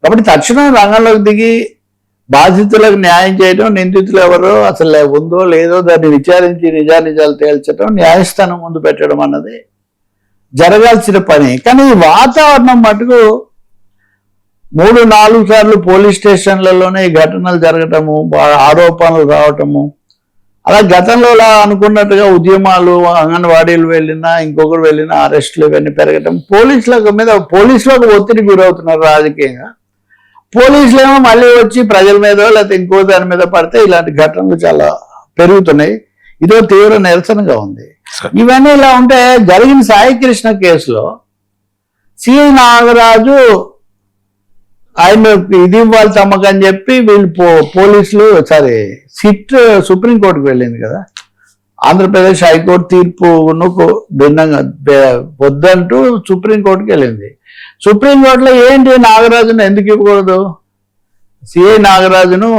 కాబట్టి తక్షణం రంగంలోకి దిగి బాధితులకు న్యాయం చేయడం, నిందితులు ఎవరో అసలు ఉందో లేదో దాన్ని విచారించి నిజానిజాలు తేల్చడం, న్యాయస్థానం ముందు పెట్టడం అన్నది జరగాల్సిన పని. కానీ ఈ వాతావరణం మటుకు 3-4 సార్లు పోలీస్ స్టేషన్లలోనే ఈ ఘటనలు జరగటము, ఆరోపణలు రావటము, అలా గతంలో అనుకున్నట్టుగా ఉద్యమాలు, అంగన్వాడీలు వెళ్ళినా ఇంకొకరు వెళ్ళినా అరెస్టులు ఇవన్నీ పెరగటం, పోలీసులకు ఒత్తిడి గురవుతున్నారు రాజకీయంగా. పోలీసులేమో మళ్ళీ వచ్చి ప్రజల మీద లేకపోతే ఇంకో దాని మీద పడితే ఇలాంటి ఘటనలు చాలా పెరుగుతున్నాయి. ఇదో తీవ్ర నిరసనగా ఉంది. ఇవన్నీ ఇలా ఉంటే జరిగిన సాయికృష్ణ కేసులో సిఐ నాగరాజు ఆయన ఇది ఇవ్వాలి తమ్మకని చెప్పి వీళ్ళు పోలీసులు సిట్ సుప్రీంకోర్టుకు వెళ్ళింది కదా, ఆంధ్రప్రదేశ్ హైకోర్టు తీర్పును భిన్నంగా వద్దంటూ సుప్రీంకోర్టుకి వెళ్ళింది. సుప్రీంకోర్టులో ఏంటి నాగరాజును ఎందుకు ఇవ్వకూడదు, సిఐ నాగరాజును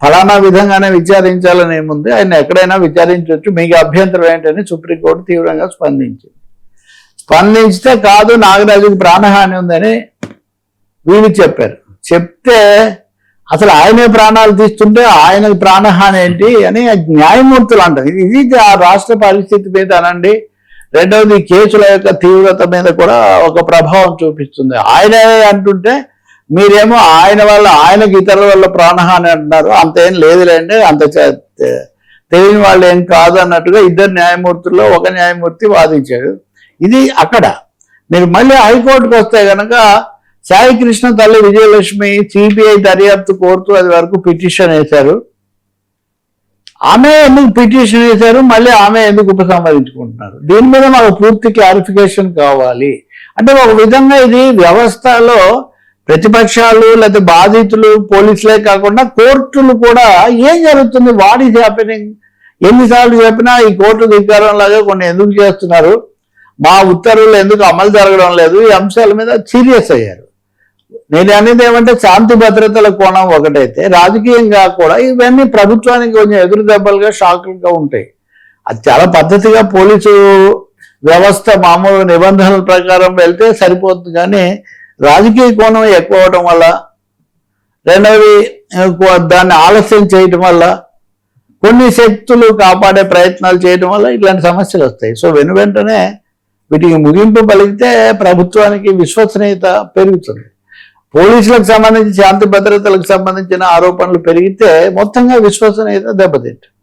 ఫలానా విధంగానే విచారించాలని ఏముంది, ఆయన ఎక్కడైనా విచారించవచ్చు, మీకు అభ్యంతరం ఏంటని సుప్రీంకోర్టు తీవ్రంగా స్పందించితే కాదు నాగరాజుకి ప్రాణహాని ఉందని వీళ్ళు చెప్పారు. చెప్తే అసలు ఆయనే ప్రాణాలు తీస్తుంటే ఆయనకు ప్రాణహాని ఏంటి అని న్యాయమూర్తులు అంటారు. ఇది ఆ రాష్ట్ర పరిస్థితి మీద అనండి. రెండవది కేసుల యొక్క తీవ్రత మీద కూడా ఒక ప్రభావం చూపిస్తుంది. ఆయనే అంటుంటే మీరేమో ఆయనకి ఇతరుల వల్ల ప్రాణహాని అంటున్నారు, అంతేం లేదులేండి, అంత తెలియని వాళ్ళు ఏం కాదు అన్నట్టుగా 2 న్యాయమూర్తుల్లో ఒక న్యాయమూర్తి వాదించాడు. ఇది అక్కడ. మీరు మళ్ళీ హైకోర్టుకు వస్తే కనుక సాయికృష్ణ తల్లి విజయలక్ష్మి సిబిఐ దర్యాప్తు కోరుతూ అది వరకు పిటిషన్ వేశారు. ఆమె ఎందుకు పిటిషన్ వేశారు, మళ్ళీ ఆమె ఎందుకు ఉపసంహరించుకుంటున్నారు, దీని మీద మాకు పూర్తి క్లారిఫికేషన్ కావాలి. అంటే ఒక విధంగా ఇది వ్యవస్థలో ప్రతిపక్షాలు లేకపోతే బాధితులు పోలీసులే కాకుండా కోర్టులు కూడా ఏం జరుగుతుంది, వాట్ ఈజ్ హ్యాపెనింగ్, ఎన్నిసార్లు చెప్పినా ఈ కోర్టు ధిక్కారం లాగా కొన్ని ఎందుకు చేస్తున్నారు, మా ఉత్తర్వులు ఎందుకు అమలు జరగడం లేదు, ఈ అంశాల మీద సీరియస్ అయ్యారు. నేను అనేది ఏమంటే శాంతి భద్రతల కోణం ఒకటైతే రాజకీయంగా కూడా ఇవన్నీ ప్రభుత్వానికి కొంచెం ఎదురు దెబ్బలుగా షాకులుగా ఉంటాయి. అది చాలా పద్ధతిగా పోలీసు వ్యవస్థ మామూలు నిబంధనల ప్రకారం వెళ్తే సరిపోతుంది, కానీ రాజకీయ కోణం ఎక్కువ అవడం వల్ల, రెండవది దాన్ని ఆలస్యం చేయటం వల్ల, కొన్ని శక్తులు కాపాడే ప్రయత్నాలు చేయడం వల్ల ఇట్లాంటి సమస్యలు వస్తాయి. సో వెంటనే వీటికి ముగింపు పలికితే ప్రభుత్వానికి విశ్వసనీయత పెరుగుతుంది. పోలీసులకు సంబంధించి శాంతి భద్రతలకు సంబంధించిన ఆరోపణలు పెరిగితే మొత్తంగా విశ్వసనీయత దెబ్బతింటుంది.